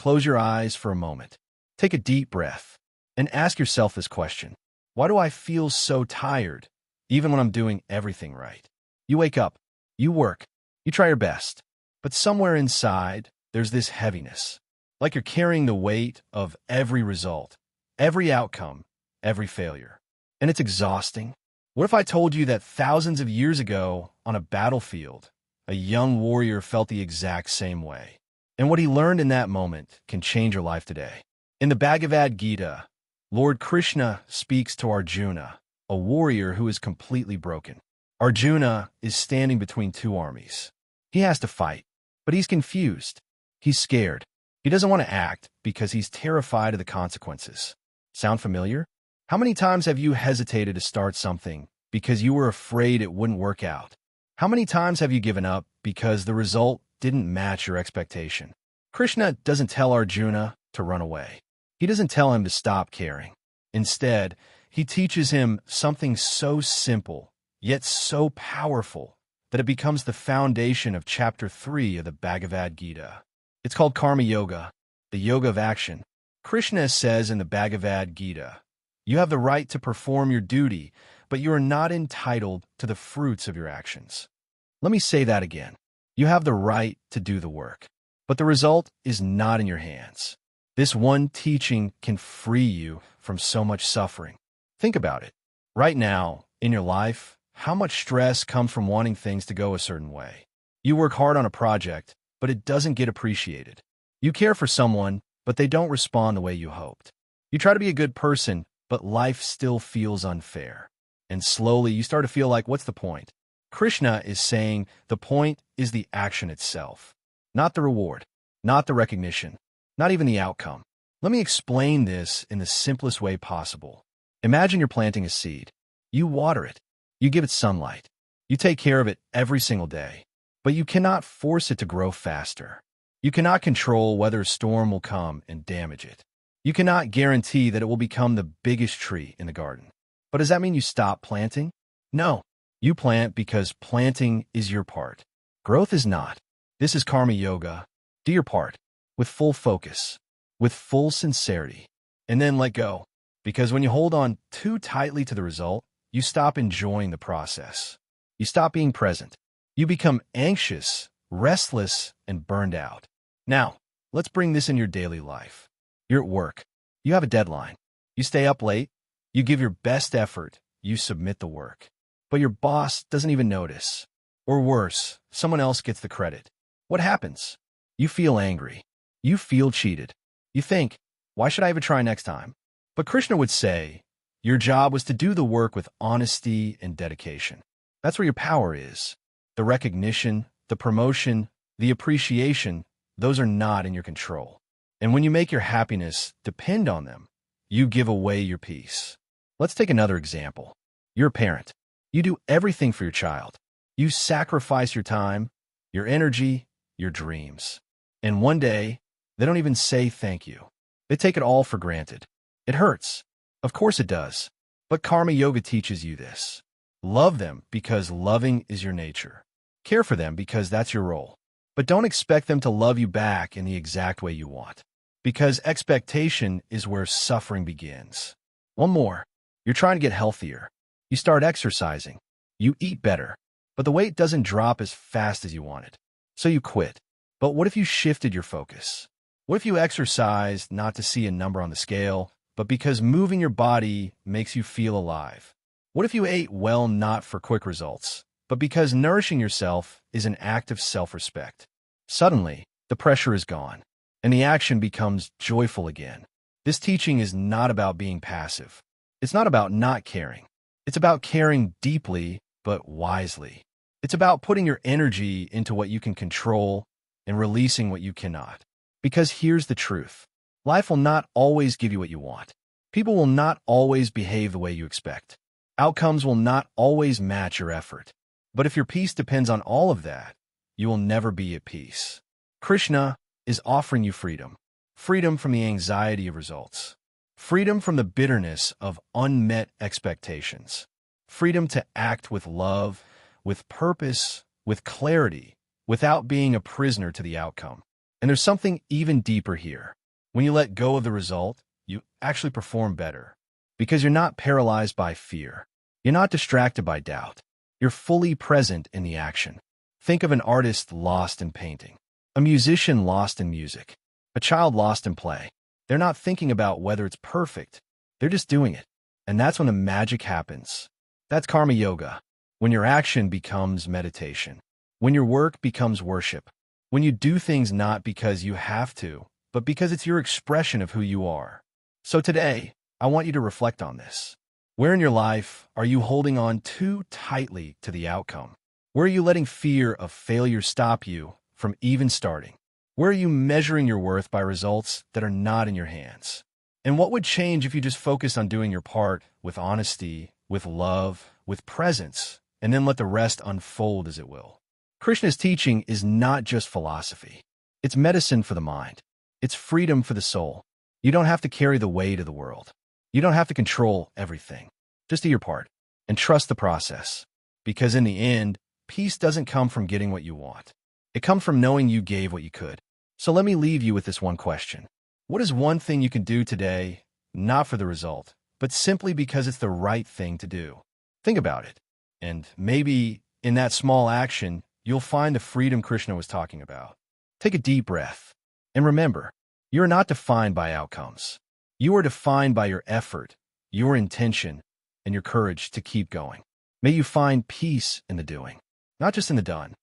close your eyes for a moment. Take a deep breath and ask yourself this question. Why do I feel so tired, even when I'm doing everything right? You wake up, you work, you try your best, but somewhere inside, there's this heaviness, like you're carrying the weight of every result, every outcome, every failure. And it's exhausting. What if I told you that thousands of years ago, on a battlefield, a young warrior felt the exact same way? And what he learned in that moment can change your life today. In the Bhagavad Gita, Lord Krishna speaks to Arjuna, a warrior who is completely broken. Arjuna is standing between two armies. He has to fight, but he's confused. He's scared. He doesn't want to act because he's terrified of the consequences. Sound familiar? How many times have you hesitated to start something because you were afraid it wouldn't work out? How many times have you given up because the result didn't match your expectation? Krishna doesn't tell Arjuna to run away. He doesn't tell him to stop caring. Instead, he teaches him something so simple, yet so powerful, that it becomes the foundation of chapter 3 of the Bhagavad Gita. It's called Karma Yoga, the yoga of action. Krishna says in the Bhagavad Gita, you have the right to perform your duty, but you are not entitled to the fruits of your actions. Let me say that again. You have the right to do the work, but the result is not in your hands. This one teaching can free you from so much suffering. Think about it. Right now, in your life, how much stress comes from wanting things to go a certain way? You work hard on a project, but it doesn't get appreciated. You care for someone, but they don't respond the way you hoped. You try to be a good person, but life still feels unfair. And slowly you start to feel like, what's the point? Krishna is saying the point is the action itself, not the reward, not the recognition, not even the outcome. Let me explain this in the simplest way possible. Imagine you're planting a seed. You water it. You give it sunlight. You take care of it every single day. But you cannot force it to grow faster. You cannot control whether a storm will come and damage it. You cannot guarantee that it will become the biggest tree in the garden. But does that mean you stop planting? No. You plant because planting is your part. Growth is not. This is Karma Yoga. Do your part with full focus, with full sincerity, and then let go. Because when you hold on too tightly to the result, you stop enjoying the process. You stop being present. You become anxious, restless, and burned out. Now, let's bring this in your daily life. You're at work. You have a deadline. You stay up late. You give your best effort. You submit the work. But your boss doesn't even notice. Or worse, someone else gets the credit. What happens? You feel angry. You feel cheated. You think, why should I even try next time? But Krishna would say, your job was to do the work with honesty and dedication. That's where your power is. The recognition, the promotion, the appreciation, those are not in your control. And when you make your happiness depend on them, you give away your peace. Let's take another example. You're a parent. You do everything for your child. You sacrifice your time, your energy, your dreams. And one day, they don't even say thank you. They take it all for granted. It hurts. Of course it does. But Karma Yoga teaches you this. Love them because loving is your nature. Care for them because that's your role. But don't expect them to love you back in the exact way you want. Because expectation is where suffering begins. One more. You're trying to get healthier. You start exercising. You eat better. But the weight doesn't drop as fast as you want it. So you quit. But what if you shifted your focus? What if you exercised not to see a number on the scale, but because moving your body makes you feel alive? What if you ate well not for quick results, but because nourishing yourself is an act of self-respect? Suddenly, the pressure is gone, and the action becomes joyful again. This teaching is not about being passive. It's not about not caring. It's about caring deeply, but wisely. It's about putting your energy into what you can control and releasing what you cannot. Because here's the truth. Life will not always give you what you want. People will not always behave the way you expect. Outcomes will not always match your effort. But if your peace depends on all of that, you will never be at peace. Krishna is offering you freedom. Freedom from the anxiety of results. Freedom from the bitterness of unmet expectations. Freedom to act with love, with purpose, with clarity, without being a prisoner to the outcome. And there's something even deeper here. When you let go of the result, you actually perform better. Because you're not paralyzed by fear. You're not distracted by doubt. You're fully present in the action. Think of an artist lost in painting, a musician lost in music, a child lost in play. They're not thinking about whether it's perfect. They're just doing it. And that's when the magic happens. That's karma yoga. When your action becomes meditation. When your work becomes worship. When you do things not because you have to, but because it's your expression of who you are. So today, I want you to reflect on this. Where in your life are you holding on too tightly to the outcome? Where are you letting fear of failure stop you from even starting? Where are you measuring your worth by results that are not in your hands? And what would change if you just focused on doing your part with honesty, with love, with presence, and then let the rest unfold as it will? Krishna's teaching is not just philosophy. It's medicine for the mind. It's freedom for the soul. You don't have to carry the weight of the world. You don't have to control everything. Just do your part and trust the process. Because in the end, peace doesn't come from getting what you want. It comes from knowing you gave what you could. So let me leave you with this one question. What is one thing you can do today, not for the result, but simply because it's the right thing to do? Think about it. And maybe in that small action, you'll find the freedom Krishna was talking about. Take a deep breath. And remember, you're not defined by outcomes. You are defined by your effort, your intention, and your courage to keep going. May you find peace in the doing, not just in the done.